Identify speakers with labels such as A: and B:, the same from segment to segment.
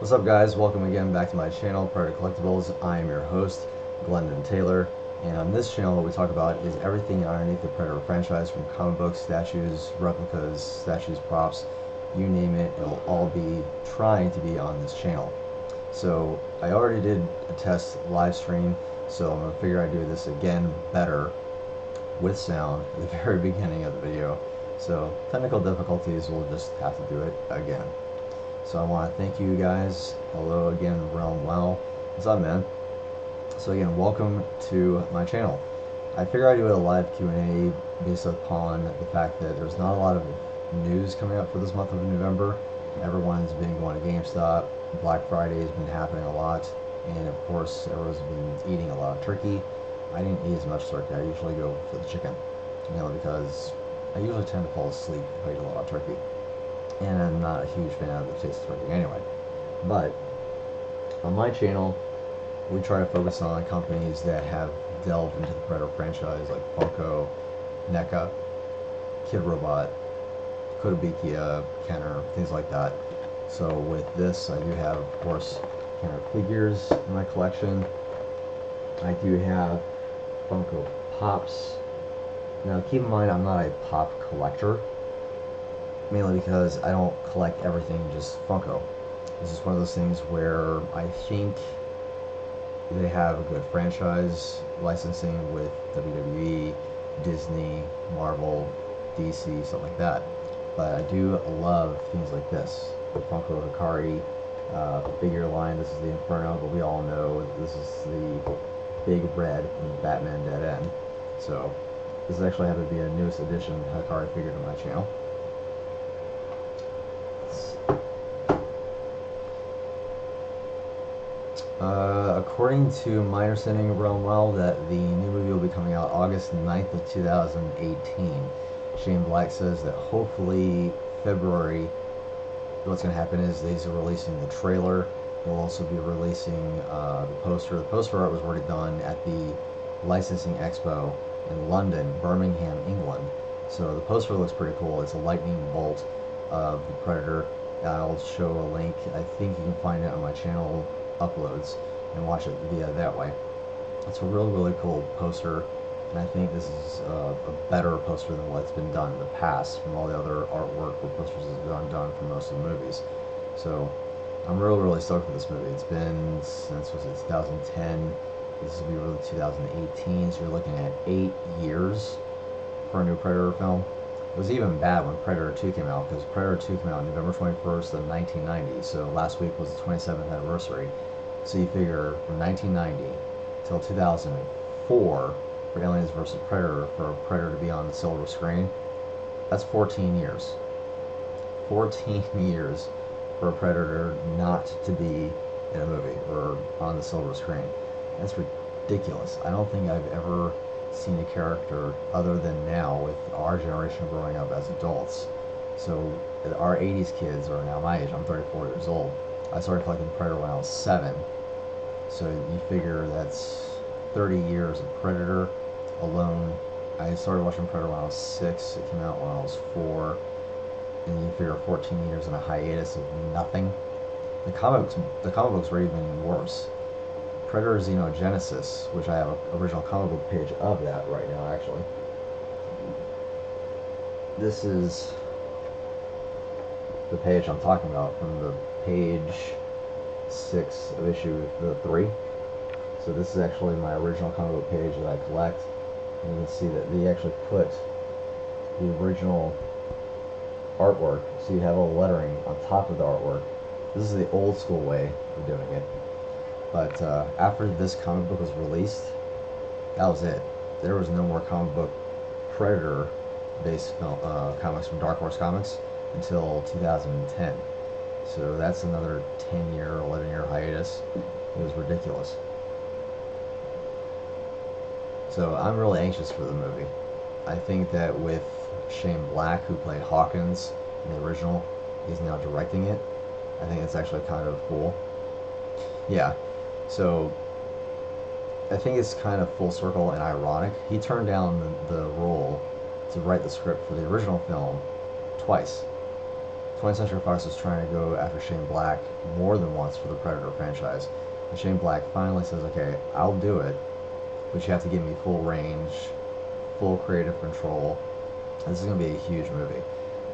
A: What's up, guys? Welcome again back to my channel, Predator Collectibles. I am your host, Glendon Taylor, and on this channel what we talk about is everything underneath the Predator franchise, from comic books, statues, replicas, statues, props, you name it, it'll all be trying to be on this channel. So I already did a test live stream, so I'm going to figure I'd do this again better with sound at the very beginning of the video. So technical difficulties, we'll just have to do it again. So I want to thank you guys. Hello again, Realm Wow. What's up, man? So again, welcome to my channel. I figured I'd do a live Q&A based upon the fact that there's not a lot of news coming up for this month of November. Everyone's been going to GameStop. Black Friday has been happening a lot. And of course, everyone's been eating a lot of turkey. I didn't eat as much turkey. I usually go for the chicken. Mainly because I usually tend to fall asleep if I eat a lot of turkey. And I'm not a huge fan of the taste of turkey anyway. But on my channel, we try to focus on companies that have delved into the Predator franchise, like Funko, NECA, Kid Robot, Kotobukiya, Kenner, things like that. So with this, I do have, of course, Kenner figures in my collection. I do have Funko Pops. Now keep in mind, I'm not a pop collector, mainly because I don't collect everything just Funko. This is one of those things where I think they have a good franchise licensing with WWE, Disney, Marvel, DC, something like that. But I do love things like this. The Funko Hikari figure line. This is the Inferno, but we all know this is the Big Red from Batman Dead End. So this is actually happened to be a newest edition Hikari figure to my channel. According to my understanding, Realm Well, that the new movie will be coming out August 9th of 2018. Shane Black says that hopefully February, what's going to happen is they're releasing the trailer. They'll also be releasing the poster. The poster art was already done at the licensing expo in London, Birmingham, England. So the poster looks pretty cool. It's a lightning bolt of the Predator. I'll show a link. I think you can find it on my channel uploads and watch it via that way. It's a really cool poster, and I think this is a better poster than what's been done in the past from all the other artwork where posters have been done for most of the movies. So I'm really stoked for this movie. It's been since, was it 2010? This will be really 2018, so you're looking at 8 years for a new Predator film. It was even bad when Predator 2 came out, because Predator 2 came out November 21st of 1990, so last week was the 27th anniversary. So you figure from 1990 till 2004 for Aliens vs. Predator, for a Predator to be on the silver screen, that's 14 years. 14 years for a Predator not to be in a movie or on the silver screen. That's ridiculous. I don't think I've ever seen a character other than now with our generation growing up as adults. So our 80s kids are now my age. I'm 34 years old. I started collecting Predator when I was 7. So you figure that's 30 years of Predator alone. I started watching Predator when I was 6. It came out when I was 4. And you figure 14 years in a hiatus of nothing. The comic books were even worse. Predator Xenogenesis, which I have an original comic book page of that right now, actually. This is the page I'm talking about from the page 6 of issue 3. So this is actually my original comic book page that I collect. And you can see that they actually put the original artwork, so you have all the lettering on top of the artwork. This is the old school way of doing it. But after this comic book was released, that was it. There was no more comic book Predator-based comics from Dark Horse Comics until 2010. So that's another 10-year, 11-year hiatus. It was ridiculous. So I'm really anxious for the movie. I think that with Shane Black, who played Hawkins in the original, he's now directing it. I think it's actually kind of cool. Yeah. So I think it's kind of full circle and ironic. He turned down the role to write the script for the original film twice. 20th Century Fox is trying to go after Shane Black more than once for the Predator franchise. And Shane Black finally says, okay, I'll do it, but you have to give me full range, full creative control. This is going to be a huge movie.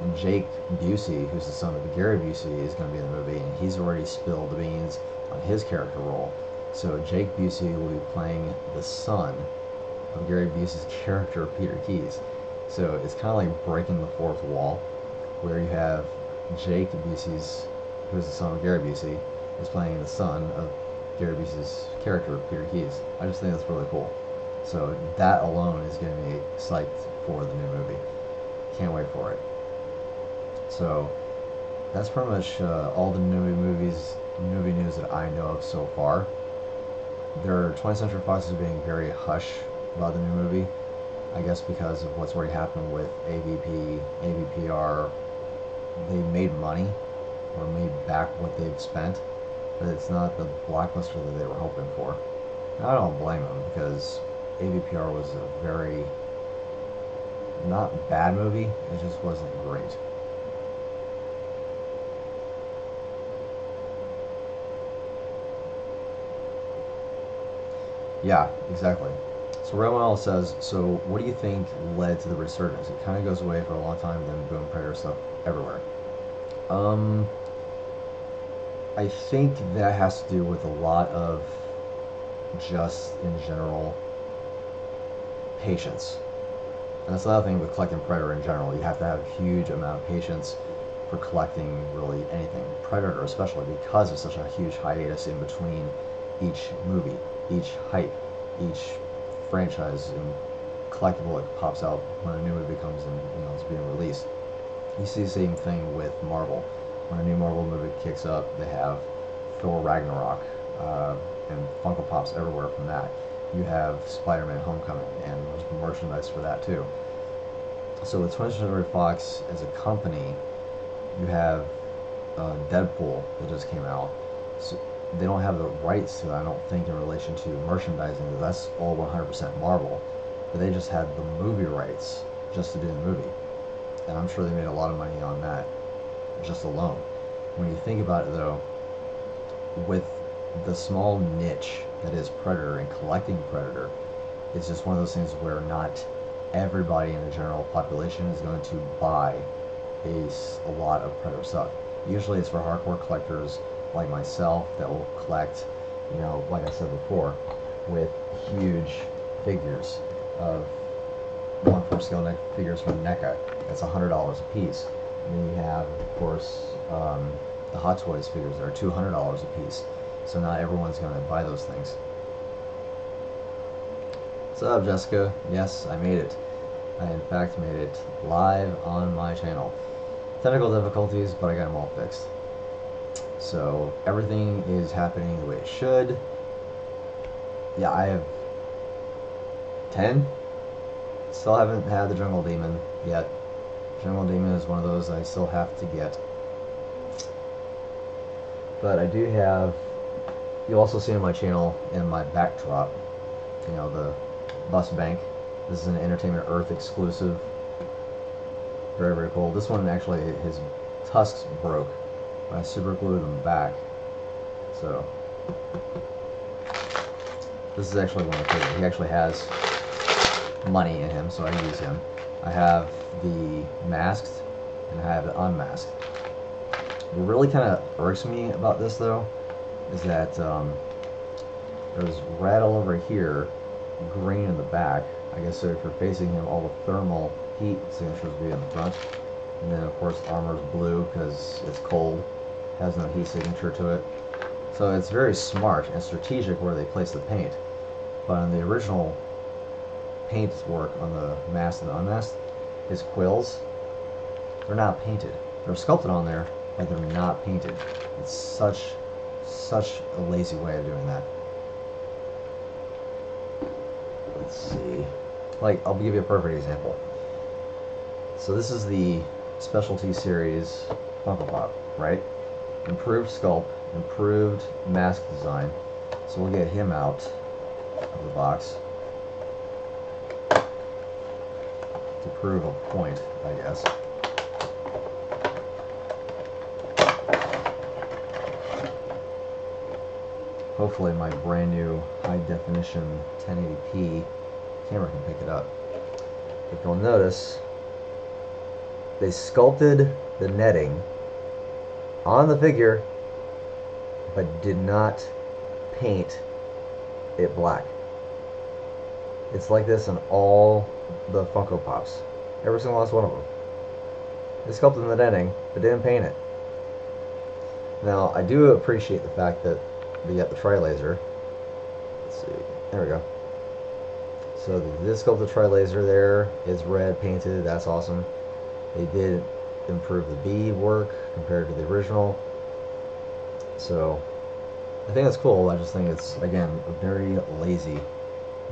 A: And Jake Busey, who's the son of Gary Busey, is going to be in the movie, and he's already spilled the beans on his character role. So Jake Busey will be playing the son of Gary Busey's character, Peter Keyes. So it's kind of like breaking the fourth wall, where you have Jake Busey's, who's the son of Gary Busey, is playing the son of Gary Busey's character, Peter Keyes. I just think that's really cool. So that alone is getting me psyched for the new movie. Can't wait for it. So that's pretty much all the movie news that I know of so far. 20th Century Fox is being very hush about the new movie, I guess because of what's already happened with AVP, AVPR. They made money, or made back what they've spent, but it's not the blockbuster that they were hoping for. And I don't blame them, because AVPR was a very, not bad movie, it just wasn't great. Yeah, exactly. So Romanel says, so what do you think led to the resurgence? It kind of goes away for a long time, then boom, Predator stuff everywhere. I think that has to do with a lot of just, in general, patience. And that's another thing with collecting Predator in general. You have to have a huge amount of patience for collecting really anything. Predator especially, because there's such a huge hiatus in between each movie, each hype, each franchise and collectible that pops out when a new movie comes and it's being released. You see the same thing with Marvel. When a new Marvel movie kicks up, they have Thor Ragnarok and Funko Pops everywhere from that. You have Spider-Man Homecoming, and there's merchandise for that too. So with 20th Century Fox as a company, you have Deadpool that just came out. So they don't have the rights to it, I don't think, in relation to merchandising. That's all 100% Marvel. But they just had the movie rights just to do the movie. And I'm sure they made a lot of money on that just alone. When you think about it though, with the small niche that is Predator and collecting Predator, it's just one of those things where not everybody in the general population is going to buy a lot of Predator stuff. Usually it's for hardcore collectors like myself that will collect, like I said before, with huge figures of 1/4 scale neck figures from NECA. That's $100 a piece. And then you have, of course, the Hot Toys figures that are $200 a piece. So not everyone's going to buy those things. What's up, Jessica? Yes, I made it. I in fact made it live on my channel. Technical difficulties, but I got them all fixed. So everything is happening the way it should. Yeah, I have 10. Still haven't had the Jungle Demon yet. Jungle Demon is one of those I still have to get. But I do have, you'll also see on my channel in my backdrop, the bus bank. This is an Entertainment Earth exclusive. Very, very cool. This one actually, his tusks broke. I super glued them back. So this is actually one of the figures. He actually has money in him, so I use him. I have the masked and I have the unmasked. What really kind of irks me about this though is that there's red all over here, green in the back. I guess so if you're facing him, all the thermal heat signatures will be in the front. And then of course armor's blue because it's cold, has no heat signature to it. So it's very smart and strategic where they place the paint. But on the original paint work on the masked and the unmasked, his quills, they're not painted. They're sculpted on there, but they're not painted. It's such a lazy way of doing that. Let's see. Like, I'll give you a perfect example. So this is the Specialty Series Funko Pop, right? Improved sculpt, improved mask design. So we'll get him out of the box to prove a point, I guess. hopefully my brand new high definition 1080p camera can pick it up. If you'll notice, they sculpted the netting on the figure but did not paint it black. It's like this in all the Funko Pops. Every single last one of them. They sculpted the netting but didn't paint it. Now, I do appreciate the fact that they got the tri-laser. Let's see. There we go. So they did sculpt the tri-laser there. It's red painted. That's awesome. They did improve the bead work compared to the original. So I think that's cool. I just think it's, again, very lazy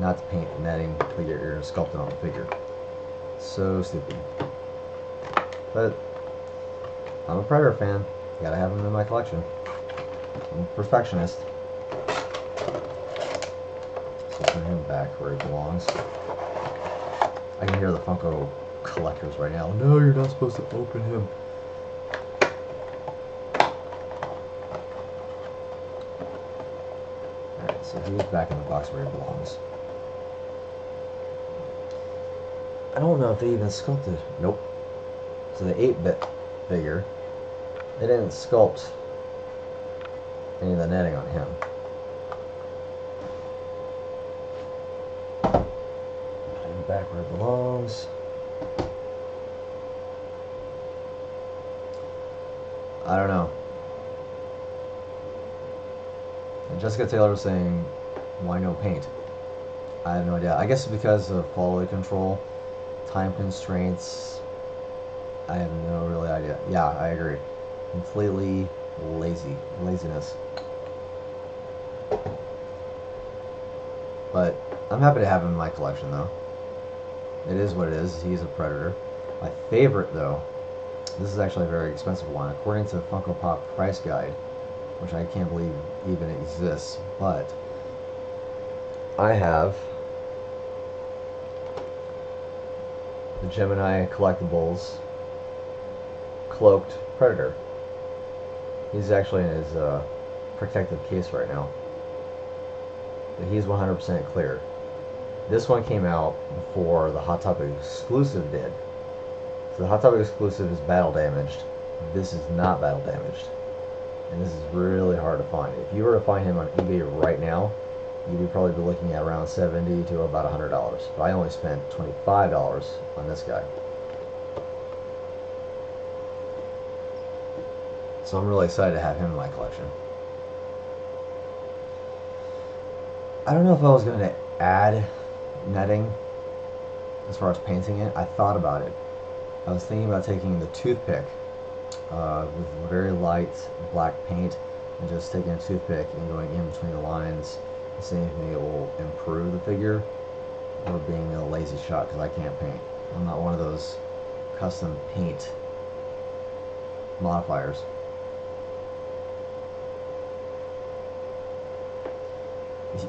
A: not to paint the netting but you're sculpting on the figure. So stupid. But I'm a Predator fan. Gotta have them in my collection. I'm a perfectionist. So put him back where he belongs. I can hear the Funko collectors right now. No, you're not supposed to open him. Alright, so he's back in the box where he belongs. I don't know if they even sculpted. Nope. So the 8-bit figure, they didn't sculpt any of the netting on him. Put him back where it belongs. I don't know. And Jessica Taylor was saying, why no paint? I have no idea. I guess it's because of quality control, time constraints. I have no really idea. Yeah, I agree. Completely laziness. But I'm happy to have him in my collection, though. It is what it is. He's a Predator. My favorite, though, this is actually a very expensive one. According to the Funko Pop price guide, which I can't believe even exists, but I have the Gemini Collectibles cloaked Predator. He's actually in his protective case right now. But he's 100% clear. This one came out before the Hot Topic exclusive did. So the Hot Topic exclusive is battle damaged. This is not battle damaged. And this is really hard to find. If you were to find him on eBay right now, you would probably be looking at around $70 to about $100. But I only spent $25 on this guy. So I'm really excited to have him in my collection. I don't know if I was going to add netting as far as painting it. I thought about it. I was thinking about taking the toothpick with very light black paint and just taking a toothpick and going in between the lines and seeing if maybe it will improve the figure, or being a lazy shot because I can't paint. I'm not one of those custom paint modifiers.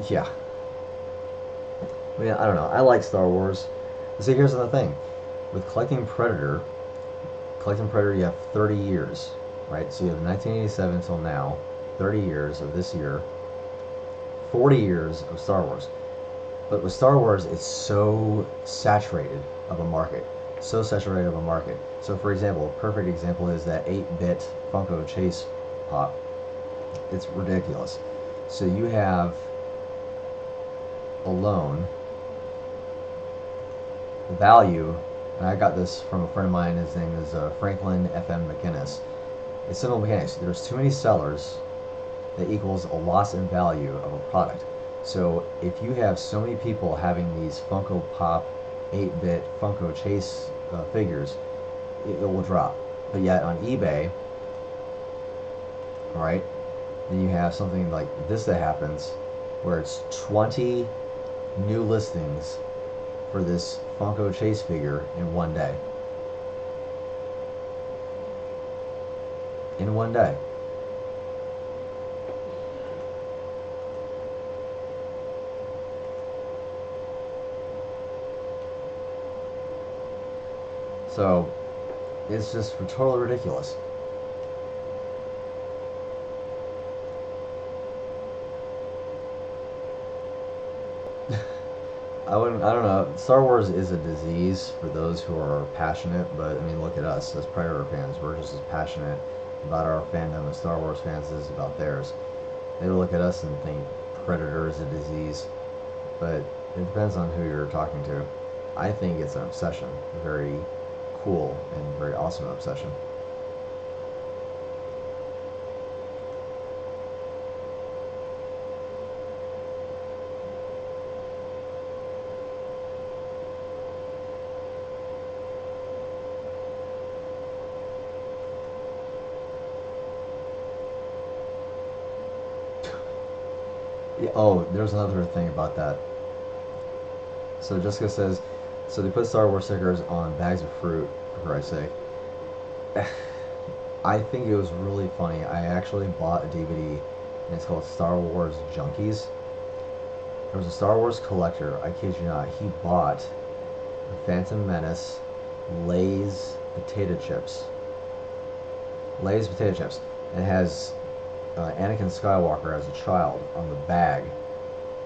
A: Yeah. I mean, I don't know. I like Star Wars. See, here's the thing. With collecting Predator, you have 30 years, right? So you have 1987 till now, 30 years of this year, 40 years of Star Wars. But with Star Wars, it's so saturated of a market. So saturated of a market. So for example, a perfect example is that 8-bit Funko Chase Pop. It's ridiculous. So you have alone the value, and I got this from a friend of mine. His name is Franklin F.M. McInnes. It's simple mechanics. There's too many sellers that equals a loss in value of a product. So if you have so many people having these Funko Pop 8-bit Funko Chase figures, it will drop. But yet on eBay, alright, then you have something like this that happens where it's 20 new listings for this Funko Chase figure in one day. In one day. So it's just totally ridiculous. I wouldn't. I don't know. Star Wars is a disease for those who are passionate, but I mean, look at us as Predator fans. We're just as passionate about our fandom as Star Wars fans is about theirs. They look at us and think Predator is a disease, but it depends on who you're talking to. I think it's an obsession, a very cool and very awesome obsession. Yeah, oh, there's another thing about that. So Jessica says, so they put Star Wars stickers on bags of fruit, for Christ's sake. I think it was really funny. I actually bought a DVD, and it's called Star Wars Junkies. There was a Star Wars collector, I kid you not, he bought the Phantom Menace Lay's potato chips. Lay's potato chips. And it has Anakin Skywalker as a child on the bag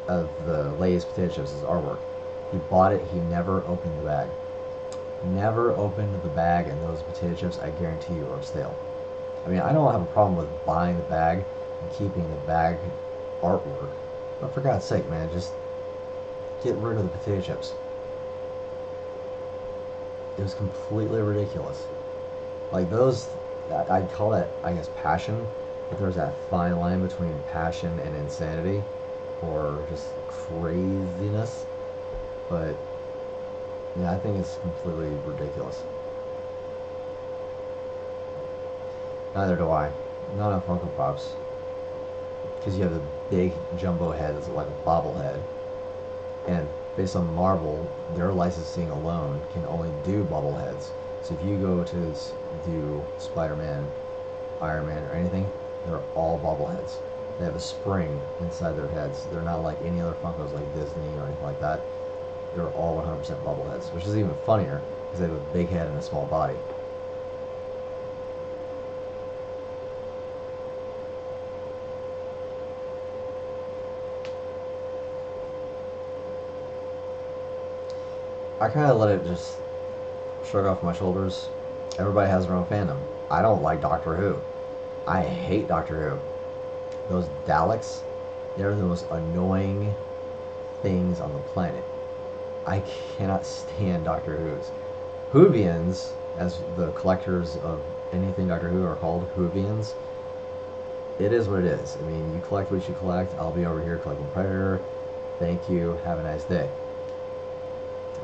A: of the Lay's potato chips as artwork. He bought it, he never opened the bag. Never opened the bag, and those potato chips, I guarantee you, are stale. I mean, I don't have a problem with buying the bag and keeping the bag artwork, but for God's sake, man, just get rid of the potato chips. It was completely ridiculous. Like those, I'd call that, I guess, passion, but there's that fine line between passion and insanity, or just craziness. But yeah, I think it's completely ridiculous. Neither do I. Not on Funko Pops. Because you have the big jumbo head that's like a bobblehead. And based on Marvel, their licensing alone can only do bobbleheads. So if you go to do Spider-Man, Iron Man, or anything, they're all bobbleheads. They have a spring inside their heads. They're not like any other Funkos like Disney or anything like that. They're all 100% bobbleheads, which is even funnier because they have a big head and a small body. I kind of let it just shrug off my shoulders. Everybody has their own fandom. I don't like Doctor Who. I hate Doctor Who. Those Daleks, they're the most annoying things on the planet. I cannot stand Doctor Who's. Whovians, as the collectors of anything Doctor Who are called, Whovians, it is what it is. I mean, you collect what you collect. I'll be over here collecting Predator. Thank you. Have a nice day.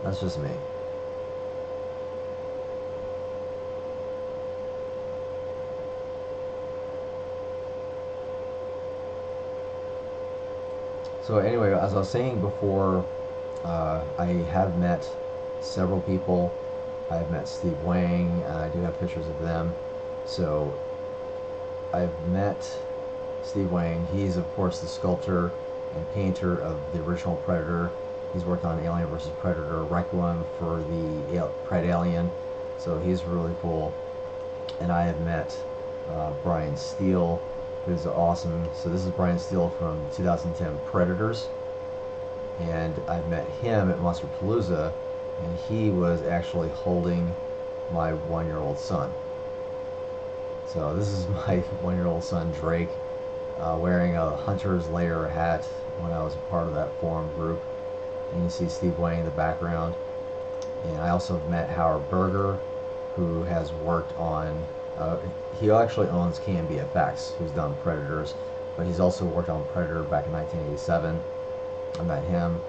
A: That's just me. So anyway, as I was saying before, I have met several people. I've met Steve Wang, and I do have pictures of them. So I've met Steve Wang. He's of course the sculptor and painter of the original Predator. He's worked on Alien vs. Predator Requiem for the Pred Alien, so he's really cool. And I have met Brian Steele, who's awesome. So this is Brian Steele from 2010 Predators, and I've met him at Monsterpalooza, and he was actually holding my 1-year-old son. So this is my 1-year-old son Drake, wearing a Hunter's Lair hat when I was a part of that forum group. And you see Steve Wang in the background. And I also met Howard Berger, who has worked on, he actually owns KMBFX, who's done Predators, but he's also worked on Predator back in 1987. I met him.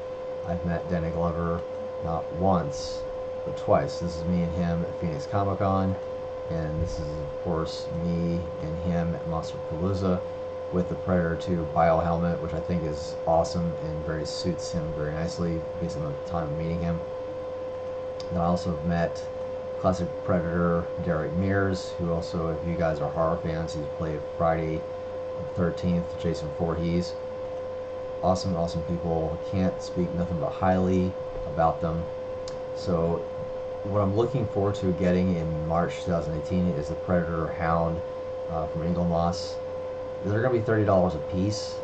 A: I've met Danny Glover not once, but twice. This is me and him at Phoenix Comic Con, and this is of course me and him at Monsterpalooza with the Predator 2 bio helmet, which I think is awesome and very suits him very nicely based on the time of meeting him. And I also have met classic Predator Derek Mears, who also, if you guys are horror fans, he's played Friday the 13th, Jason Voorhees. Awesome, awesome people. Can't speak nothing but highly about them. So what I'm looking forward to getting in March 2018 is the Predator Hound from Ingelmoss. They're going to be $30 a piece.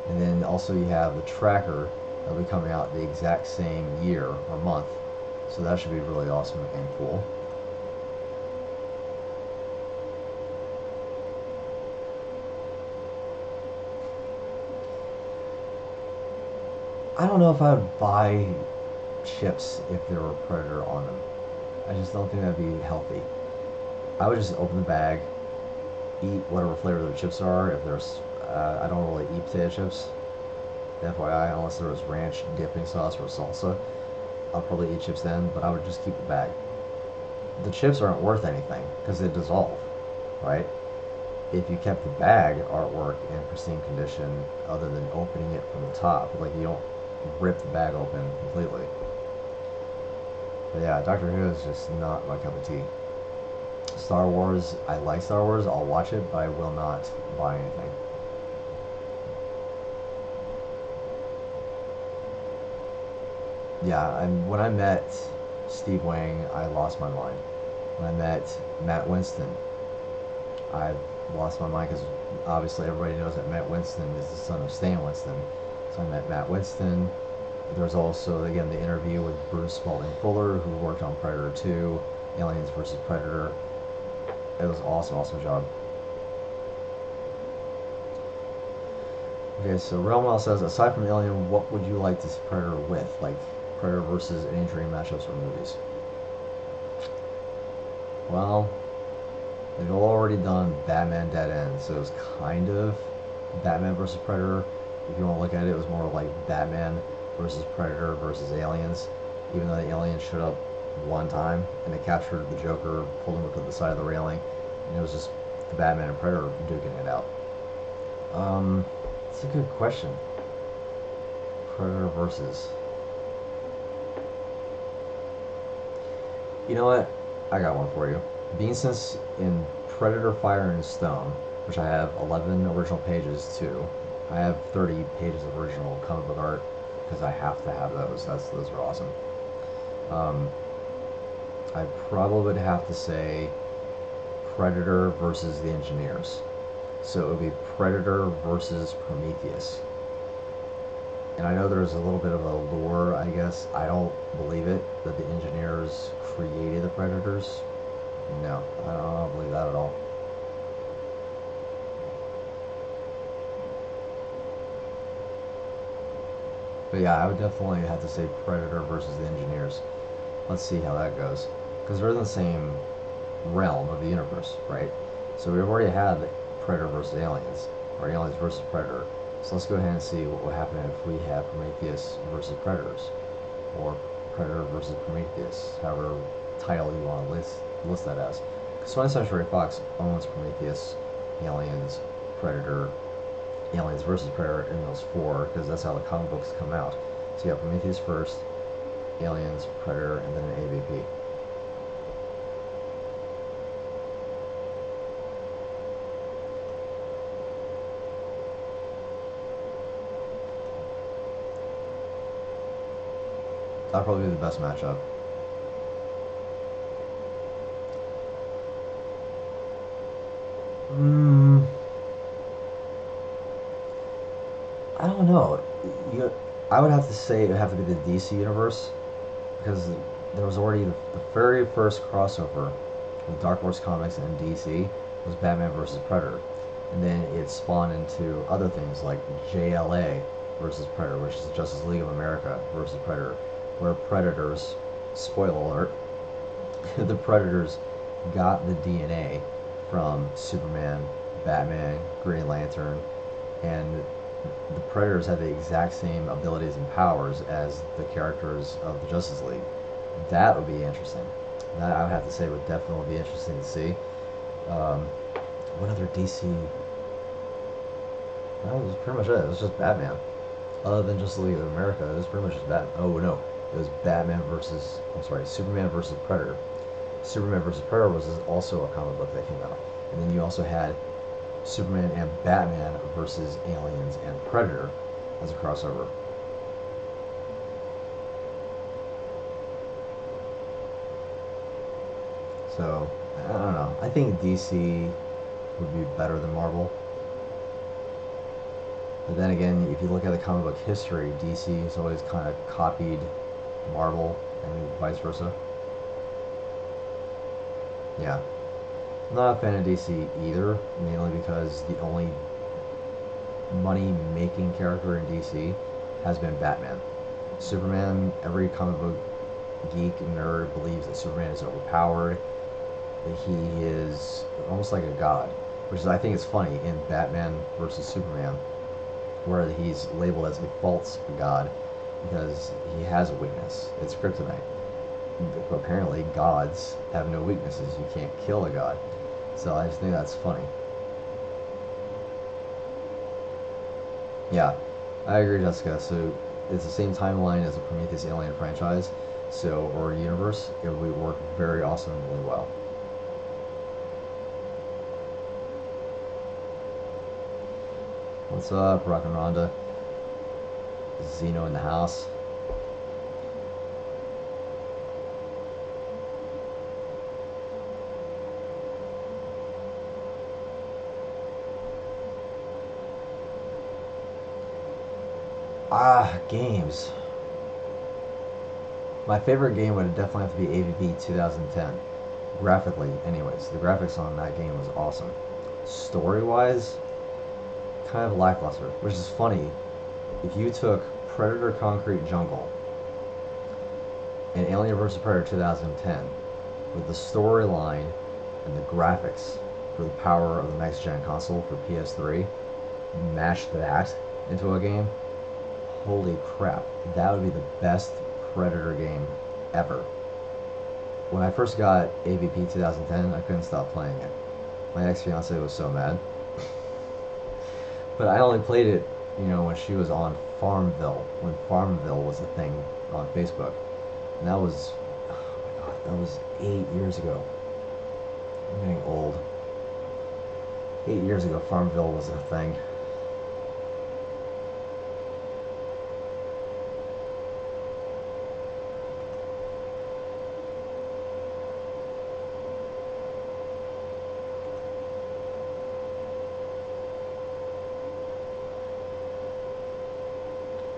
A: And then also you have the Tracker, It'll be coming out the exact same year or month, so that should be really awesome and cool. I don't know if I would buy chips if there were Predator on them. I just don't think that'd be healthy. I would just open the bag, eat whatever flavor the chips are. If there's, I don't really eat potato chips, FYI, unless there was ranch dipping sauce or salsa. I'll probably eat chips then, but I would just keep the bag. The chips aren't worth anything because they dissolve, right? If you kept the bag artwork in pristine condition, other than opening it from the top, like you don't rip the bag open completely. But yeah, Doctor Who is just not my cup of tea. Star Wars, I like Star Wars, I'll watch it, but I will not buy anything. Yeah, when I met Steve Wang, I lost my mind. When I met Matt Winston, I lost my mind because obviously everybody knows that Matt Winston is the son of Stan Winston. So I met Matt Winston. There's also, again, the interview with Bruce Spalding Fuller, who worked on Predator 2, Aliens vs. Predator. It was awesome, awesome job. Okay, so Realmwell says, aside from Alien, what would you like to see Predator with? Like Predator versus any dream matchups from movies? Well, they've already done Batman Dead End, so it was kind of Batman versus Predator. If you want to look at it, it was more like Batman versus Predator versus Aliens, even though the aliens showed up one time and they captured the Joker, pulled him up to the side of the railing, and it was just the Batman and Predator duking it out. It's a good question. Predator versus. You know what? I got one for you. Being since in Predator Fire and Stone, which I have 11 original pages too, I have 30 pages of original comic book art because I have to have those. Those are awesome. I probably would have to say Predator versus the Engineers. So it would be Predator versus Prometheus. And I know there's a little bit of a lore, I guess. I don't believe it, that the Engineers created the Predators. No, I don't believe that at all. But yeah, I would definitely have to say Predator versus the Engineers. Let's see how that goes. Because they're in the same realm of the universe, right? So we've already had Predator versus Aliens, or Aliens versus Predator. So let's go ahead and see what would happen if we have Prometheus versus Predators, or Predator versus Prometheus, however title you want to list that as. Because 20th Century Fox owns Prometheus, Aliens, Predator, Aliens versus Predator in those four, because that's how the comic books come out. So you have Prometheus first, Aliens, Predator, and then an AVP. That'd probably be the best matchup. I don't know. I would have to say it would have to be the DC universe, because there was already the very first crossover with Dark Horse Comics and DC was Batman versus Predator, and then it spawned into other things like JLA versus Predator, which is Justice League of America versus Predator, where Predators, spoiler alert, the Predators got the DNA from Superman, Batman, Green Lantern, and the Predators have the exact same abilities and powers as the characters of the Justice League. That would be interesting. That I would have to say would definitely be interesting to see. What other DC? That was pretty much it. It was just Batman. Other than Justice League of America, it was pretty much just Batman. Oh no, it was Batman versus, I'm sorry, Superman versus Predator. Superman versus Predator was also a comic book that came out. And then you also had Superman and Batman versus Aliens and Predator as a crossover. So, I don't know. I think DC would be better than Marvel. But then again, if you look at the comic book history, DC has always kind of copied Marvel and vice versa. Yeah. I'm not a fan of DC either, mainly because the only money making character in DC has been Batman. Superman, every comic book geek and nerd believes that Superman is overpowered, that he is almost like a god, which is, I think, is funny in Batman versus Superman, where he's labeled as a false god because he has a weakness. It's kryptonite. Apparently, gods have no weaknesses. You can't kill a god. So I just think that's funny. Yeah, I agree, Jessica. So it's the same timeline as the Prometheus Alien franchise, so, or universe. It would work very awesomely well. What's up, Rock and Rhonda? Zeno in the house. Games. My favorite game would definitely have to be AVP 2010. Graphically, anyways. The graphics on that game was awesome. Story-wise, kind of lackluster, which is funny. If you took Predator Concrete Jungle and Alien vs. Predator 2010 with the storyline and the graphics for the power of the next-gen console for PS3, mash that into a game, holy crap, that would be the best Predator game ever. When I first got AVP 2010, I couldn't stop playing it. My ex-fiance was so mad. But I only played it, when she was on Farmville, when Farmville was a thing on Facebook. And that was, oh my god, that was 8 years ago. I'm getting old. 8 years ago, Farmville was a thing.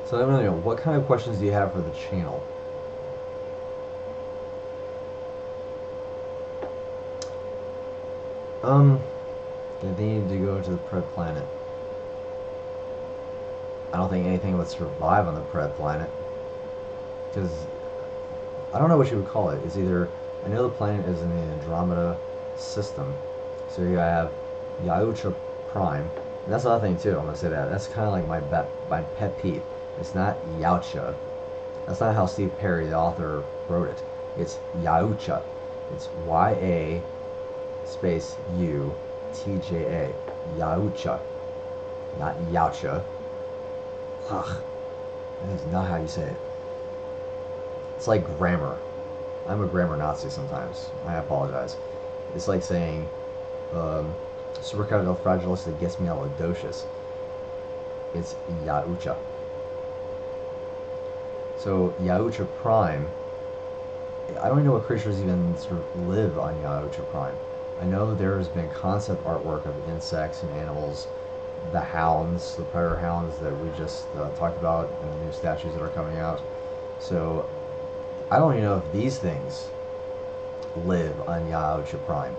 A: So I don't really know, what kind of questions do you have for the channel? They need to go to the Pred planet. I don't think anything would survive on the Pred planet. Because, I don't know what you would call it. It's either, I know the planet is in the Andromeda system. So you have Yaucha Prime. And that's the other thing too, I'm going to say that. That's kind of like my pet peeve. It's not Yaucha. That's not how Steve Perry, the author, wrote it. It's Yaucha. It's Y-A space U-T-J-A. Yaucha. Not Yaucha. Ugh. That is not how you say it. It's like grammar. I'm a grammar Nazi sometimes. I apologize. It's like saying supercalifragilisticexpialidocious. It's Yaucha. So Yaucha Prime, I don't even know what creatures even sort of live on Yaucha Prime. I know there's been concept artwork of insects and animals, the hounds, the predator hounds that we just talked about in the new statues that are coming out. So I don't even know if these things live on Yaucha Prime.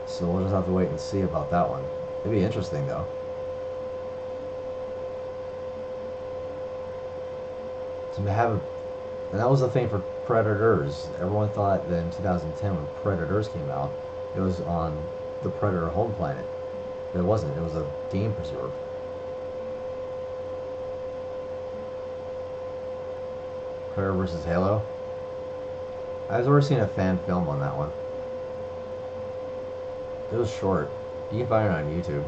A: So we'll just have to wait and see about that one. It'd be interesting though. To have, and that was the thing for Predators. Everyone thought that in 2010 when Predators came out, it was on the Predator home planet. But it wasn't. It was a game preserve. Predator versus Halo. I was already seen a fan film on that one. It was short. You can find it on YouTube.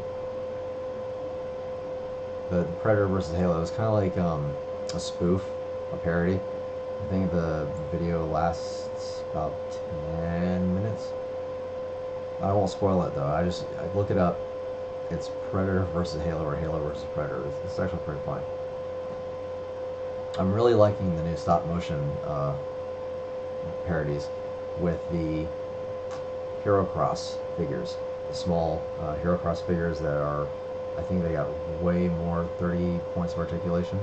A: But Predator versus Halo was kind of like a spoof, a parody. I think the video lasts about 10 minutes. I won't spoil it though. I look it up. It's Predator versus Halo or Halo versus Predator. It's actually pretty fun. I'm really liking the new stop motion parodies with the Hero Cross figures. The small Hero Cross figures that are I think they got way more, 30 points of articulation.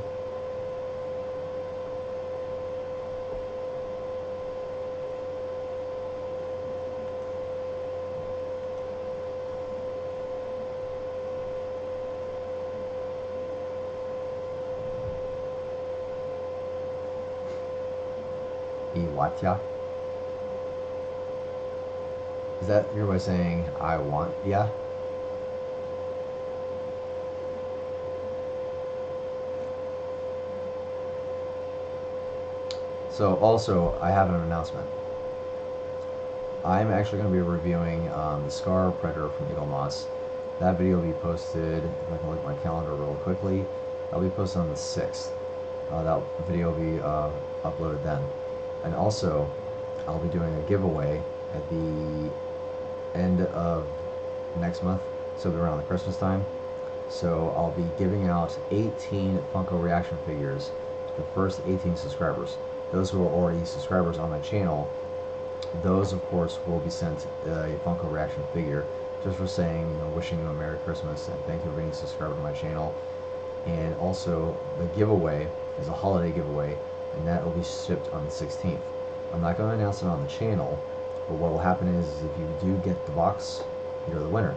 A: Iwatya. Is that your way of saying I want ya? So also, I have an announcement. I'm actually going to be reviewing the Scar Predator from Eagle Moss. That video will be posted, if I can look at my calendar real quickly, that'll be posted on the 6th. That video will be uploaded then. And also, I'll be doing a giveaway at the end of next month, so it'll be around the Christmas time. So I'll be giving out 18 Funko reaction figures to the first 18 subscribers. Those who are already subscribers on my channel, those of course will be sent a Funko reaction figure just for saying, you know, wishing you a Merry Christmas and thank you for being a subscriber to my channel. And also the giveaway is a holiday giveaway, and that will be shipped on the 16th. I'm not going to announce it on the channel, but what will happen is if you do get the box, you're the winner.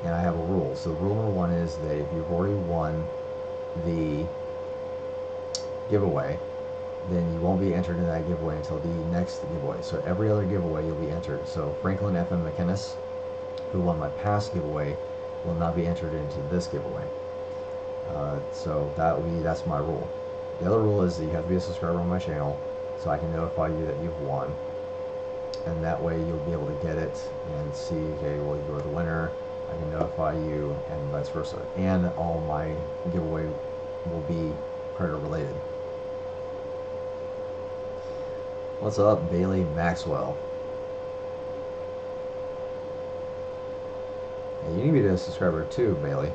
A: And I have a rule. So rule number 1 is that if you've already won the giveaway, then you won't be entered in that giveaway until the next giveaway. So every other giveaway you'll be entered. So Franklin FM McInnes, who won my past giveaway, will not be entered into this giveaway. So that's my rule. The other rule is that you have to be a subscriber on my channel so I can notify you that you've won. And that way you'll be able to get it and see, okay, well, you're the winner. I can notify you and vice versa. And all my giveaway will be Predator related. What's up, Bailey Maxwell? Hey, you need to be a subscriber too, Bailey.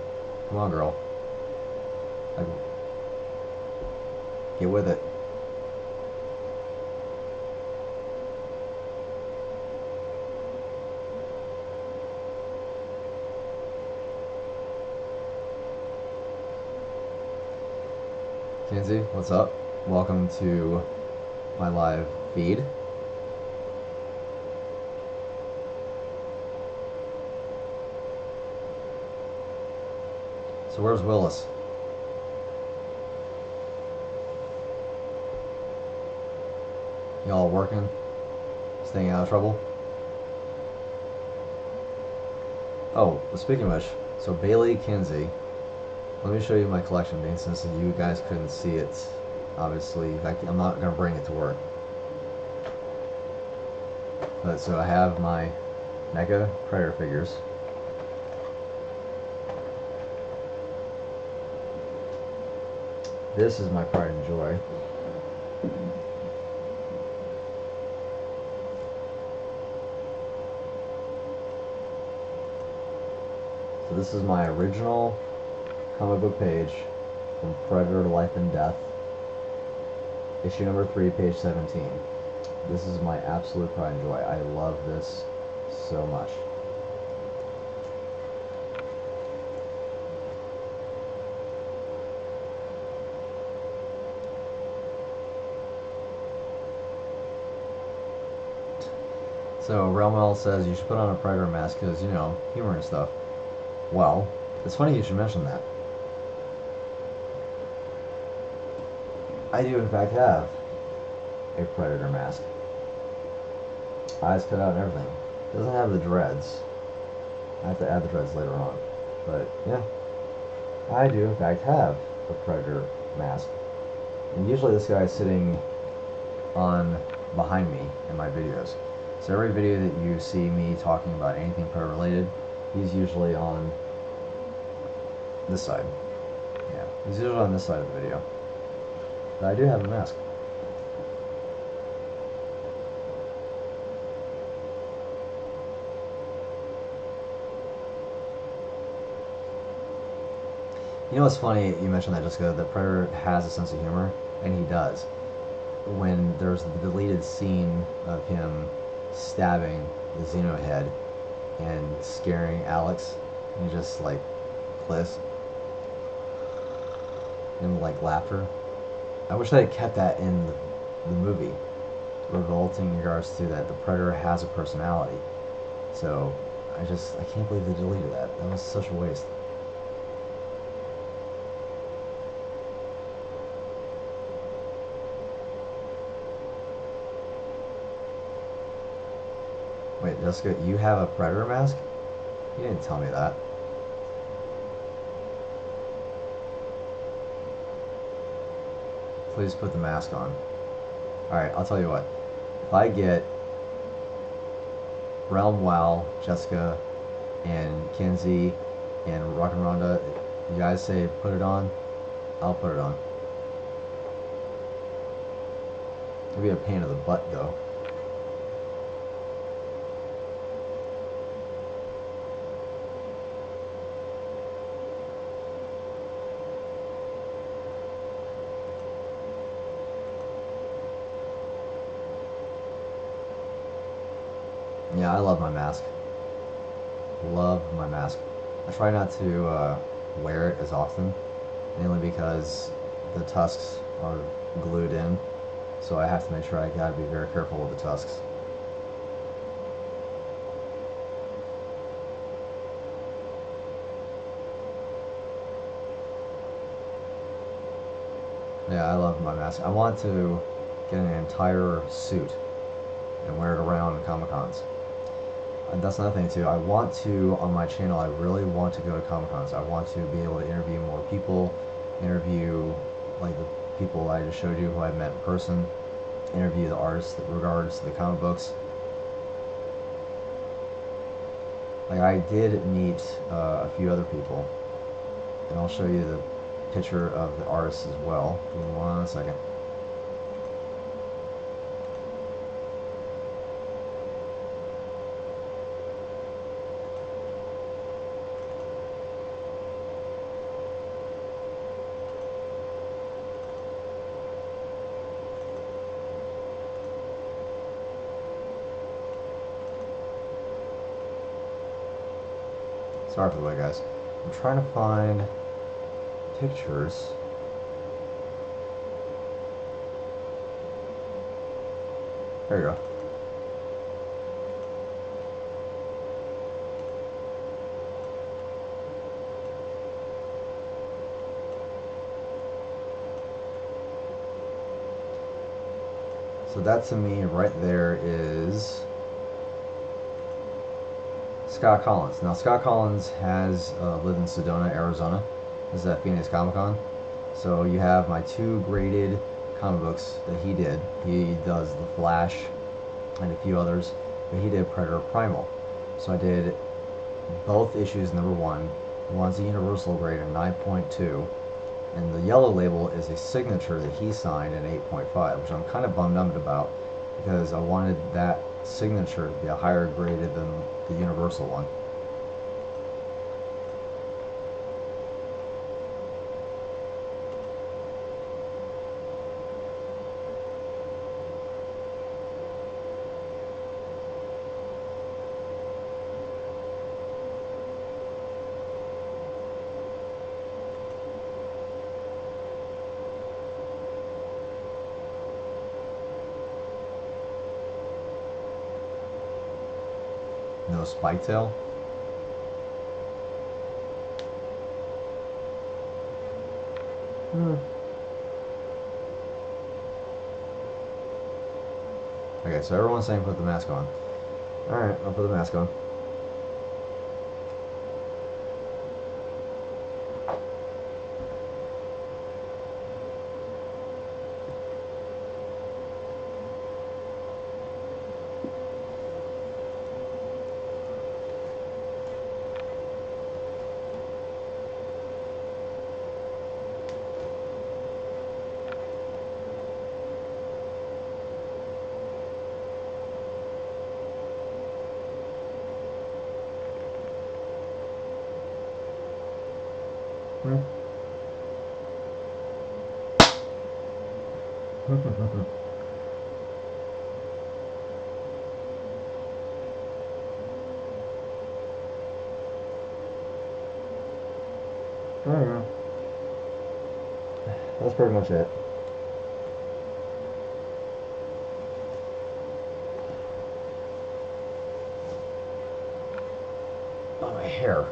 A: Come on, girl. Get with it. Kenzie, what's up? Welcome to my live feed. So where's Willis? Y'all working? Staying out of trouble? Oh, well, speaking of which, so Bailey Kinsey, let me show you my collection, being since you guys couldn't see it. Obviously, I'm not going to bring it to work. But so I have my NECA Predator figures. This is my pride and joy. So this is my original comic book page from Predator to Life and Death. Issue number 3, page 17. This is my absolute pride and joy. I love this so much. So Realmwell says you should put on a Predator mask because, you know, humor and stuff. Well, it's funny you should mention that. I do in fact have a Predator mask. Eyes cut out and everything. Doesn't have the dreads. I have to add the dreads later on. But yeah, I do in fact have a Predator mask. And usually this guy is sitting on behind me in my videos. So every video that you see me talking about anything Predator related, he's usually on this side. Yeah, he's usually on this side of the video. But I do have a mask. You know what's funny, you mentioned that, Jessica, that Predator has a sense of humor, and he does. When there's the deleted scene of him stabbing the Xeno head and scaring Alex, he just like cliffs and like laughter. I wish I had kept that in the movie, revolting in regards to that the Predator has a personality. So I can't believe they deleted that. That was such a waste. Wait, Jessica, you have a Predator mask? You didn't tell me that. Please put the mask on. Alright, I'll tell you what. If I get Realm Wow, Jessica, and Kenzie, and Rock and Rhonda, you guys say put it on, I'll put it on. It'll be a pain in the butt though. Yeah, I love my mask. Love my mask. I try not to wear it as often, mainly because the tusks are glued in, so I have to make sure I gotta be very careful with the tusks. Yeah, I love my mask. I want to get an entire suit and wear it around Comic-Cons. And that's another thing too. I want to, on my channel, I really want to go to Comic-Cons. I want to be able to interview more people, interview like the people I just showed you who I met in person, interview the artists that regards to the comic books. Like I did meet a few other people, and I'll show you the picture of the artists as well. Give me 1 second. Sorry for the wait, guys. I'm trying to find pictures. There you go. So that to me right there is Scott Collins. Now Scott Collins has lived in Sedona, Arizona. This is at Phoenix Comic Con. So you have my 2 graded comic books that he did. He does The Flash and a few others, but he did Predator Primal. So I did both issues number 1. One's a universal grade at 9.2, and the yellow label is a signature that he signed at 8.5, which I'm kind of bummed out about because I wanted that signature to be a higher graded than the universal one. No spike tail. Okay, so everyone's saying put the mask on. Alright, I'll put the mask on. There you go. That's pretty much it. Oh, my hair.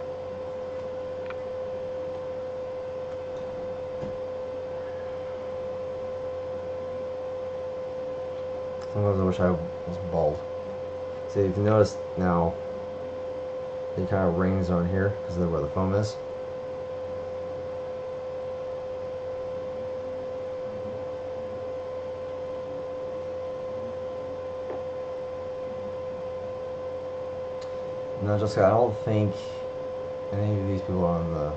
A: Sometimes I wish I was bald. See, if you notice now, it kind of rings on here because of where the foam is. No, Jessica, I don't think any of these people are on the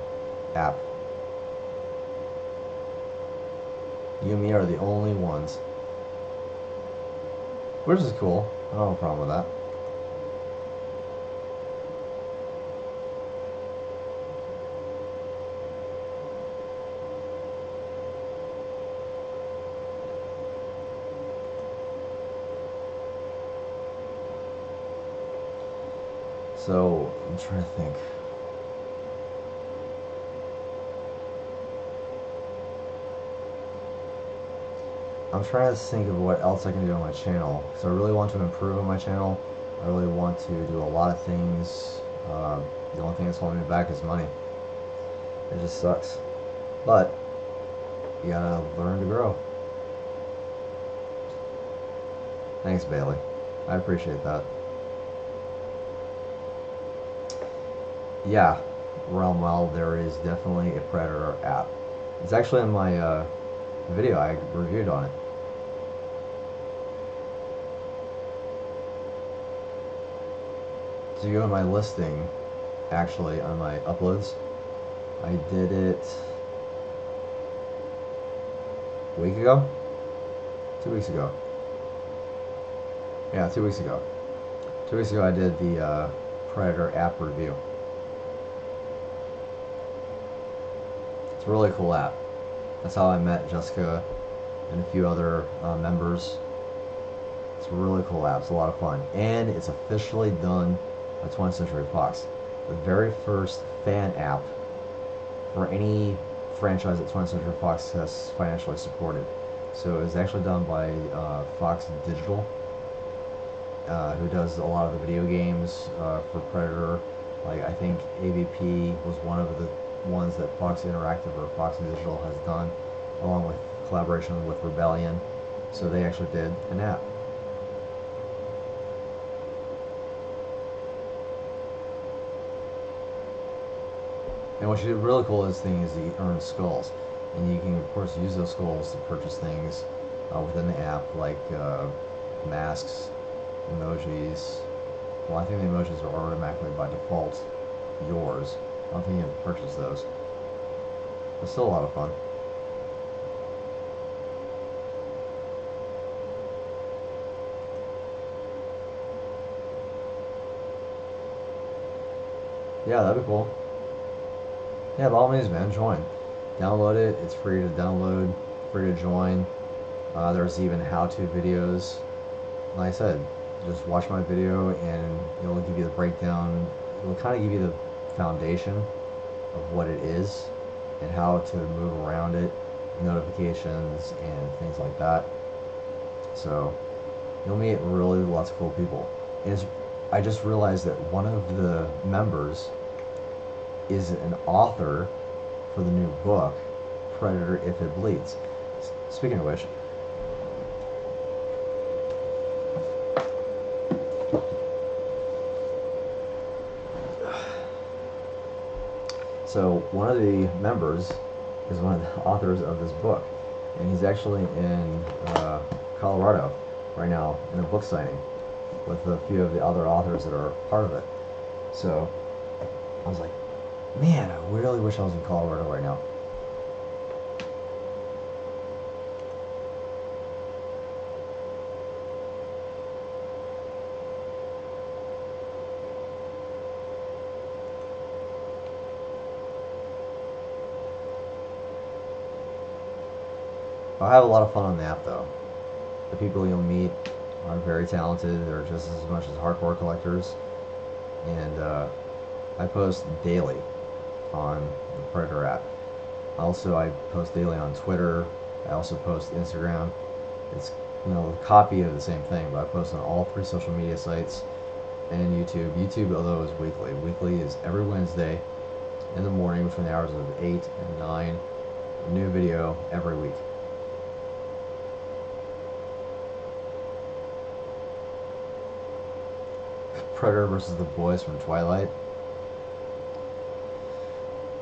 A: app. You and me are the only ones. Which is cool. I don't have a problem with that. So, I'm trying to think. I'm trying to think of what else I can do on my channel. So I really want to improve on my channel. I really want to do a lot of things. The only thing that's holding me back is money. It just sucks. But you gotta learn to grow. Thanks, Bailey. I appreciate that. Yeah, Realm Well, there is definitely a Predator app. It's actually in my video I reviewed on it. So you go to my listing, actually, on my uploads. I did it a week ago? 2 weeks ago. Yeah, 2 weeks ago. 2 weeks ago I did the Predator app review. It's a really cool app. That's how I met Jessica and a few other members. It's a really cool app. It's a lot of fun. And it's officially done by 20th Century Fox. The very first fan app for any franchise that 20th Century Fox has financially supported. So it was actually done by Fox Digital, who does a lot of the video games for Predator. Like, I think AVP was one of the ones that Fox Interactive or Fox Digital has done, along with collaboration with Rebellion. So they actually did an app. And what's really cool is thing is you earn skulls, and you can of course use those skulls to purchase things within the app, like masks, emojis. Well, I think the emojis are automatically by default yours. I don't think you have to purchase those. It's still a lot of fun. Yeah, that'd be cool. Yeah, by all means, man, join. Download it. It's free to download, free to join. There's even how-to videos. Like I said, just watch my video and it'll give you the breakdown. It'll kind of give you the foundation of what it is and how to move around it, notifications and things like that. So you'll meet really lots of cool people. And I just realized that one of the members is an author for the new book, Predator If It Bleeds. Speaking of which, so one of the members is one of the authors of this book, and he's actually in Colorado right now in a book signing with a few of the other authors that are part of it. So I was like, man, I really wish I was in Colorado right now. I'll have a lot of fun on the app though. The people you'll meet are very talented. They're just as much as hardcore collectors. And I post daily. on the Predator app. Also, I post daily on Twitter. I also post Instagram. It's a copy of the same thing, but I post on all 3 social media sites and YouTube. YouTube, although, is weekly. Weekly is every Wednesday in the morning between the hours of 8 and 9. A new video every week. Predator versus the boys from Twilight.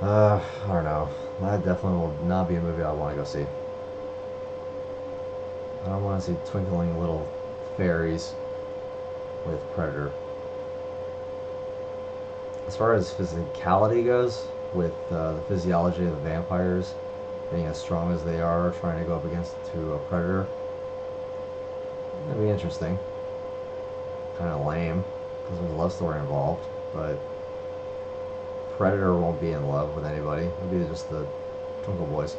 A: I don't know. That definitely will not be a movie I want to go see. I don't want to see twinkling little fairies with Predator. As far as physicality goes, with the physiology of the vampires being as strong as they are, trying to go up against a Predator, that'd be interesting. Kind of lame, because there's a love story involved, but Predator won't be in love with anybody. It'll be just the Twinkle Boys.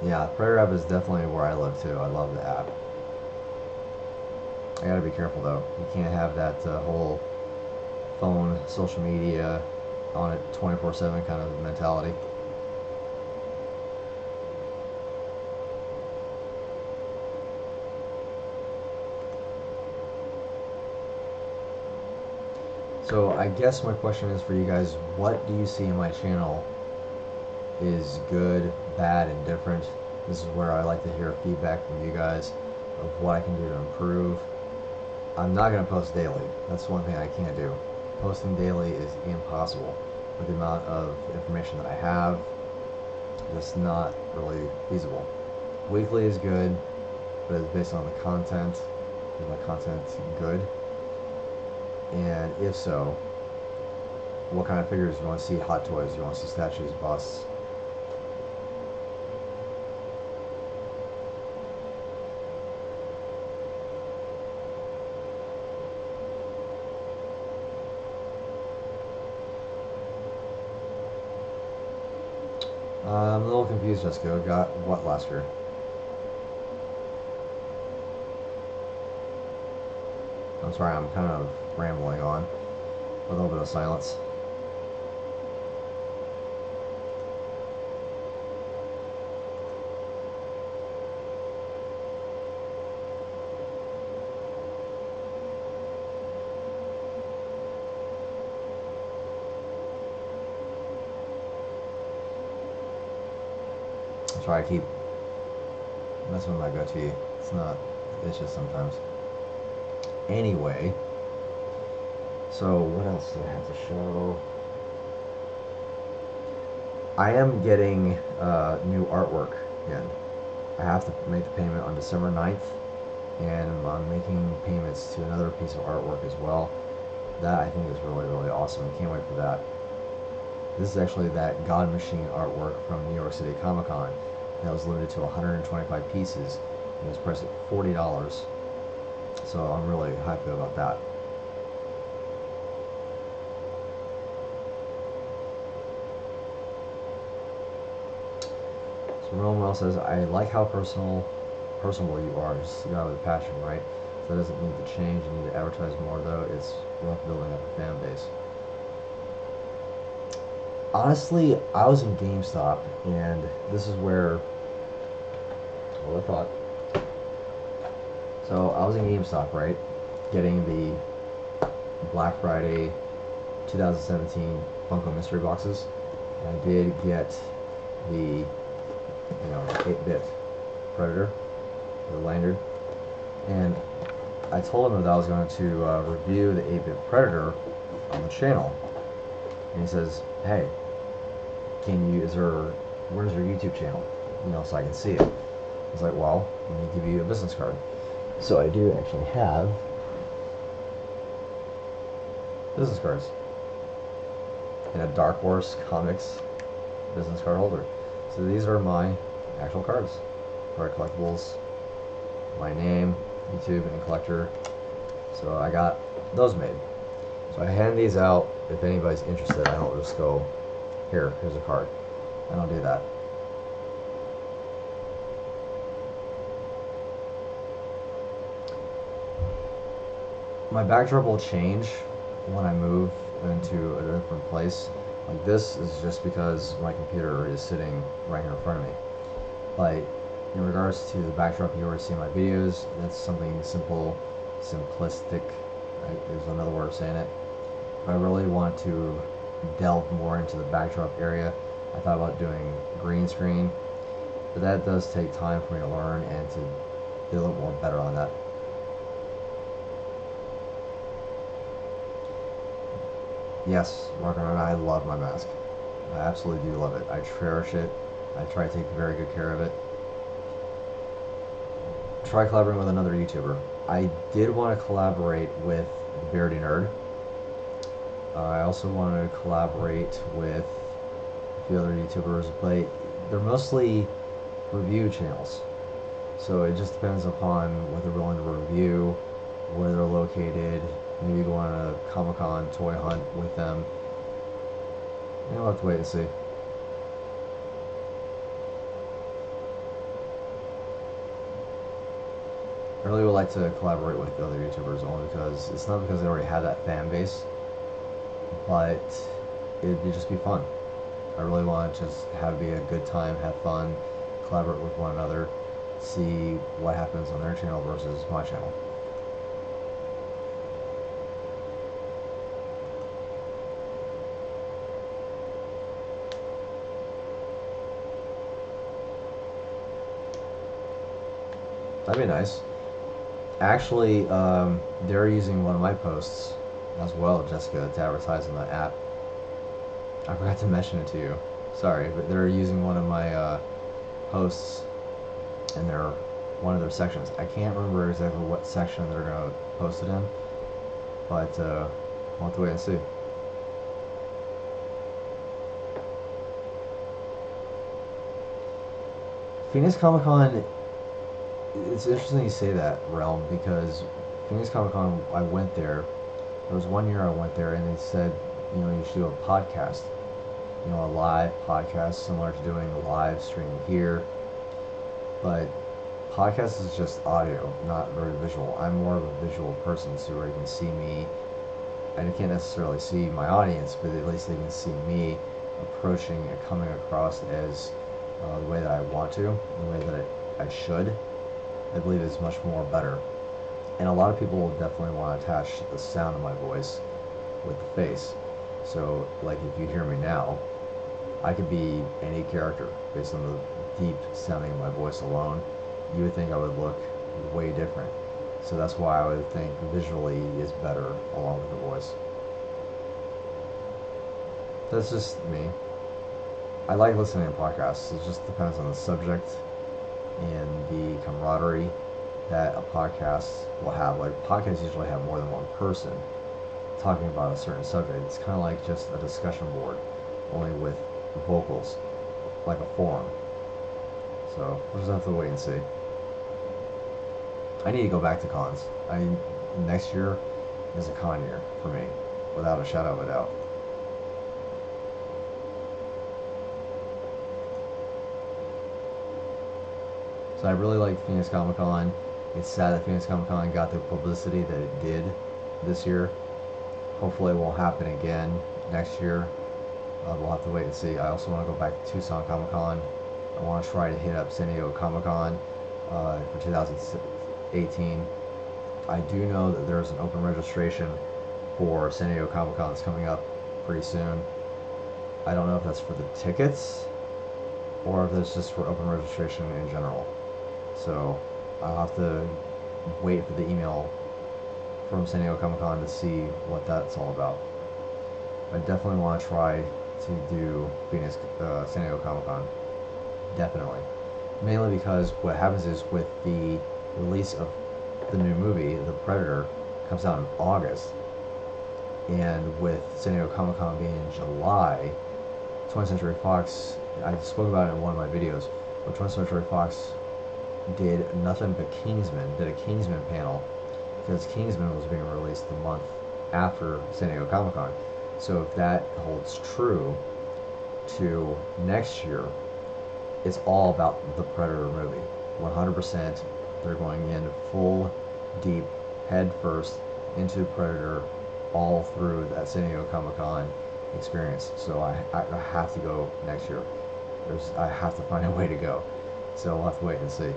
A: Yeah, Predator app is definitely where I live too. I love the app. I gotta be careful though. You can't have that whole phone, social media, on it 24/7 kind of mentality. So I guess my question is for you guys, what do you see in my channel is good, bad, and different? This is where I like to hear feedback from you guys of what I can do to improve. I'm not going to post daily. That's one thing I can't do. Posting daily is impossible. With the amount of information that I have, it's not really feasible. Weekly is good, but it's based on the content. Is my content good? And if so, what kind of figures you want to see? Hot toys? You want to see statues, busts? I'm a little confused, Jessica. Got what last year? I'm sorry, I'm kind of rambling on. A little bit of silence. I'm sorry, I keep messing with my goatee. It's just sometimes. Anyway, so what else do I have to show? I am getting new artwork in. I have to make the payment on December 9th, and I'm making payments to another piece of artwork as well. That I think is really, really awesome. I can't wait for that. This is actually that God Machine artwork from New York City Comic Con. That was limited to 125 pieces, and it was priced at $40. So I'm really happy about that. So Romwell says, I like how personable you are. Just a guy with a passion, right? So that doesn't need to change. You need to advertise more, though. It's worth building up a fan base. Honestly, I was in GameStop, and this is where, well, I thought. So I was in GameStop, right, getting the Black Friday 2017 Funko mystery boxes. And I did get the, 8-bit Predator, the lanyard. And I told him that I was going to review the 8-bit Predator on the channel. And he says, hey, where's your YouTube channel? So I can see it. I was like, well, let me give you a business card. So I do actually have business cards in a Dark Horse Comics business card holder. So these are my actual cards for Collectibles, my name, YouTube, and collector. So I got those made. So I hand these out if anybody's interested. I don't just go, here's a card. I don't do that. My backdrop will change when I move into a different place. Like this is just because my computer is sitting right here in front of me. But in regards to the backdrop you already see in my videos, that's something simple, simplistic, right? There's another word of saying it. If I really want to delve more into the backdrop area, I thought about doing green screen, but that does take time for me to learn and to be a little more better on that. Yes, Margaret, I love my mask. I absolutely do love it. I cherish it. I try to take very good care of it. Try collaborating with another YouTuber. I did want to collaborate with the Beardy Nerd. I also wanted to collaborate with a few other YouTubers, but they're mostly review channels. So it just depends upon what they're willing to review, where they're located, maybe go on a Comic-Con toy hunt with them. We'll have to wait and see. I really would like to collaborate with other YouTubers, only because it's not because they already have that fan base, but it'd just be fun. I really want to just be a good time, have fun, collaborate with one another, see what happens on their channel versus my channel. That'd be nice. Actually, they're using one of my posts as well, Jessica, to advertise on the app. I forgot to mention it to you. Sorry, but they're using one of my posts in one of their sections. I can't remember exactly what section they're going to post it in, but we'll have to wait and see. Phoenix Comic Con, it's interesting you say that, Realm, because Phoenix Comic Con, I went there. There was one year I went there and they said, you should do a podcast. A live podcast similar to doing a live stream here. But podcast is just audio, not very visual. I'm more of a visual person, so where you can see me. I can't necessarily see my audience, but at least they can see me approaching and coming across as the way that I want to, the way that I should. I believe is much more better. And a lot of people will definitely want to attach the sound of my voice with the face. So, like, if you hear me now, I could be any character based on the deep sounding of my voice alone. You would think I would look way different. So that's why I would think visually is better along with the voice. That's just me. I like listening to podcasts. It just depends on the subject and the camaraderie that a podcast will have. Like, podcasts usually have more than one person talking about a certain subject. It's kind of like just a discussion board, only with vocals, like a forum. So we'll just have to wait and see. I need to go back to cons. Next year is a con year for me, without a shadow of a doubt. So I really like Phoenix Comic Con. It's sad that Phoenix Comic Con got the publicity that it did this year. Hopefully it won't happen again next year. We'll have to wait and see. I also want to go back to Tucson Comic Con. I want to try to hit up San Diego Comic Con for 2018. I do know that there's an open registration for San Diego Comic Con that's coming up pretty soon. I don't know if that's for the tickets or if it's just for open registration in general. So I'll have to wait for the email from San Diego Comic Con to see what that's all about. I definitely want to try to do San Diego Comic Con. Definitely. Mainly because what happens is with the release of the new movie, The Predator, comes out in August. And with San Diego Comic Con being in July, 20th Century Fox, I spoke about it in one of my videos, but 20th Century Fox did nothing but Kingsman, did a Kingsman panel, because Kingsman was being released the month after San Diego Comic Con. So if that holds true to next year, it's all about the Predator movie. 100%, they're going in full, deep, head first into Predator all through that San Diego Comic-Con experience. So I have to go next year. I have to find a way to go. So we'll have to wait and see.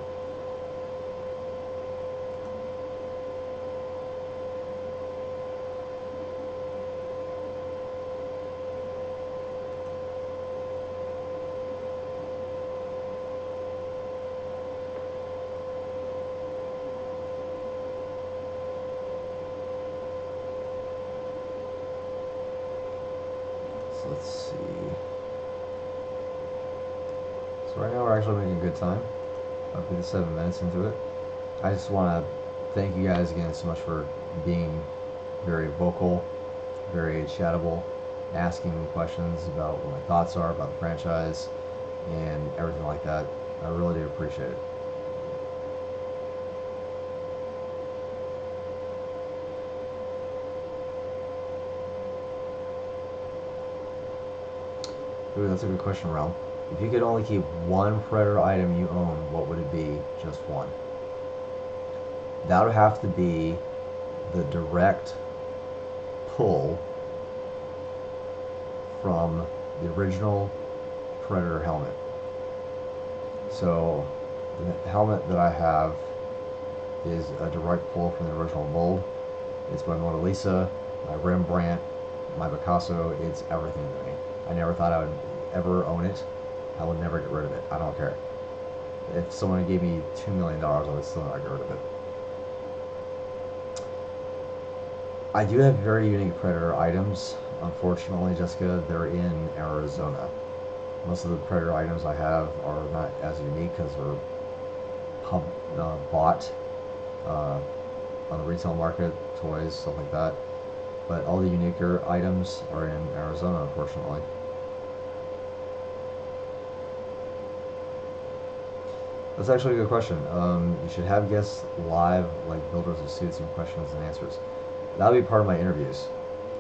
A: So let's see. So right now we're actually making good time. I'll be 7 minutes into it. I just want to thank you guys again so much for being very vocal, very chattable, asking me questions about what my thoughts are about the franchise and everything like that. I really do appreciate it. Ooh, that's a good question, Realm. If you could only keep one Predator item you own, what would it be? Just one. That would have to be the direct pull from the original Predator helmet. So the helmet that I have is a direct pull from the original mold. It's my Mona Lisa, my Rembrandt, my Picasso. It's everything to me. I never thought I would ever own it. I would never get rid of it. I don't care. If someone gave me $2 million, I would still not get rid of it. I do have very unique Predator items. Unfortunately, Jessica, they're in Arizona. Most of the Predator items I have are not as unique because they're bought on the retail market, toys, stuff like that. But all the uniquer items are in Arizona, unfortunately. That's actually a good question. You should have guests live, like builders of suits and questions and answers. That'll be part of my interviews.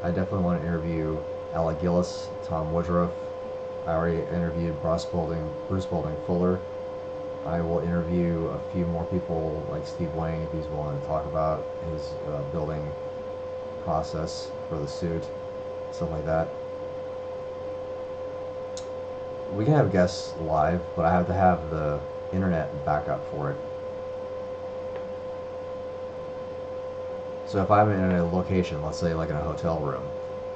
A: I definitely want to interview Alec Gillis, Tom Woodruff. I already interviewed Bruce Boulding Fuller. I will interview a few more people like Steve Wang if he's willing to talk about his building process for the suit, stuff like that. We can have guests live, but I have to have the internet backup for it. So if I'm in a location, let's say like in a hotel room,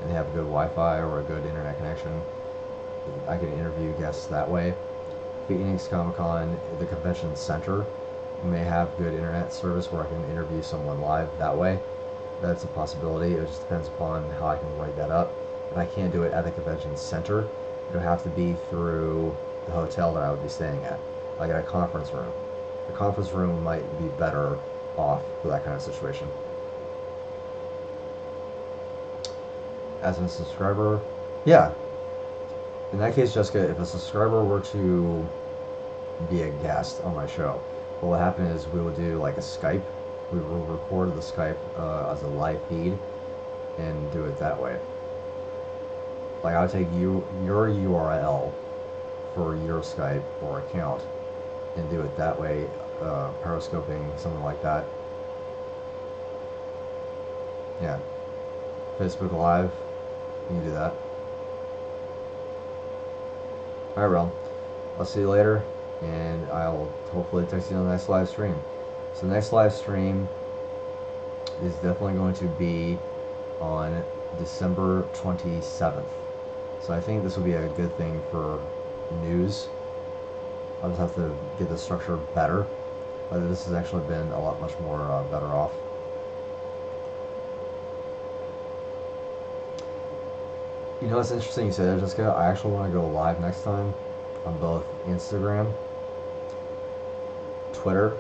A: and they have good Wi-Fi or a good internet connection, I can interview guests that way. Phoenix Comic Con, the convention center, may have good internet service where I can interview someone live that way. That's a possibility. It just depends upon how I can write that up. If I can't do it at the convention center, it'll have to be through the hotel that I would be staying at, like at a conference room. The conference room might be better off for that kind of situation. As a subscriber, yeah. In that case, Jessica, if a subscriber were to be a guest on my show, what would happen is we would do like a Skype. We will record the Skype as a live feed and do it that way. Like I would take your URL for your Skype or account and do it that way, periscoping, something like that. Yeah. Facebook Live, you can do that. Alright, Realm. I'll see you later, and I'll hopefully text you on the next live stream. So the next live stream is definitely going to be on December 27th. So I think this will be a good thing for news. I'll just have to get the structure better, but this has actually been a lot much more better off. You know, it's interesting you say that, Jessica. I actually want to go live next time on both Instagram, Twitter,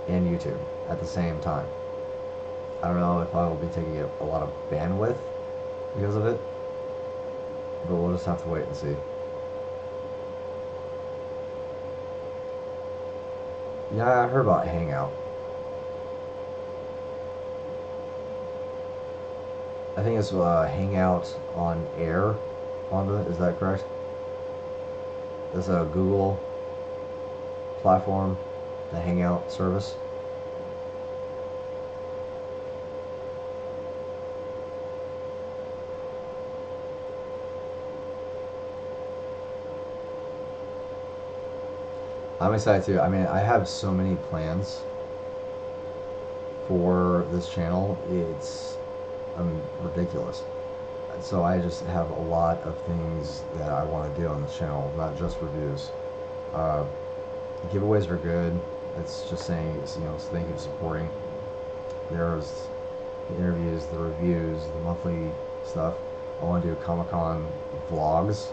A: and YouTube at the same time. I don't know if I will be taking a lot of bandwidth because of it, but we'll just have to wait and see. Yeah, I heard about Hangout. I think it's Hangout on Air, Fonda, is that correct? It's a Google platform, the Hangout service. I'm excited too. I mean, I have so many plans for this channel. It's ridiculous. So I just have a lot of things that I want to do on this channel, not just reviews. Uh, Giveaways are good. It's just saying, you know, thank you for supporting. There's the interviews, the reviews, the monthly stuff. I want to do Comic-Con vlogs,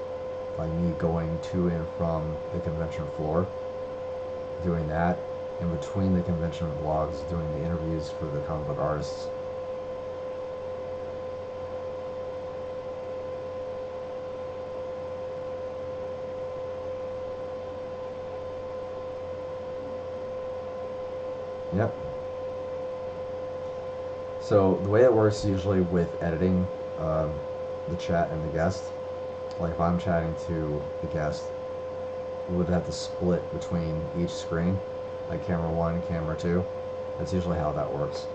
A: like me going to and from the convention floor, doing that. In between the convention vlogs, doing the interviews for the comic book artists. Yep. So the way it works usually with editing the chat and the guest, like if I'm chatting to the guest, we would have to split between each screen, like camera 1, camera 2. That's usually how that works.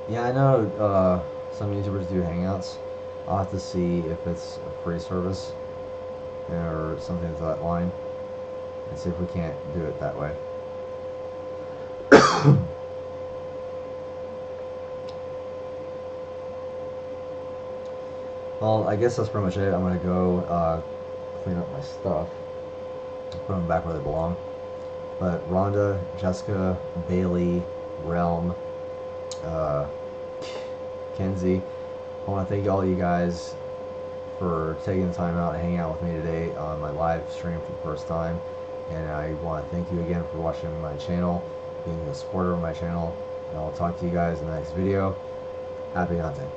A: Yeah, I know some YouTubers do Hangouts. I'll have to see if it's a free service or something to that line, and see if we can't do it that way. Well, I guess that's pretty much it. I'm gonna go clean up my stuff, put them back where they belong. But Rhonda, Jessica, Bailey, Realm, uh, Kenzie, I want to thank all you guys for taking the time out and hanging out with me today on my live stream for the first time. And I want to thank you again for watching my channel, being a supporter of my channel. And I'll talk to you guys in the next video. Happy hunting.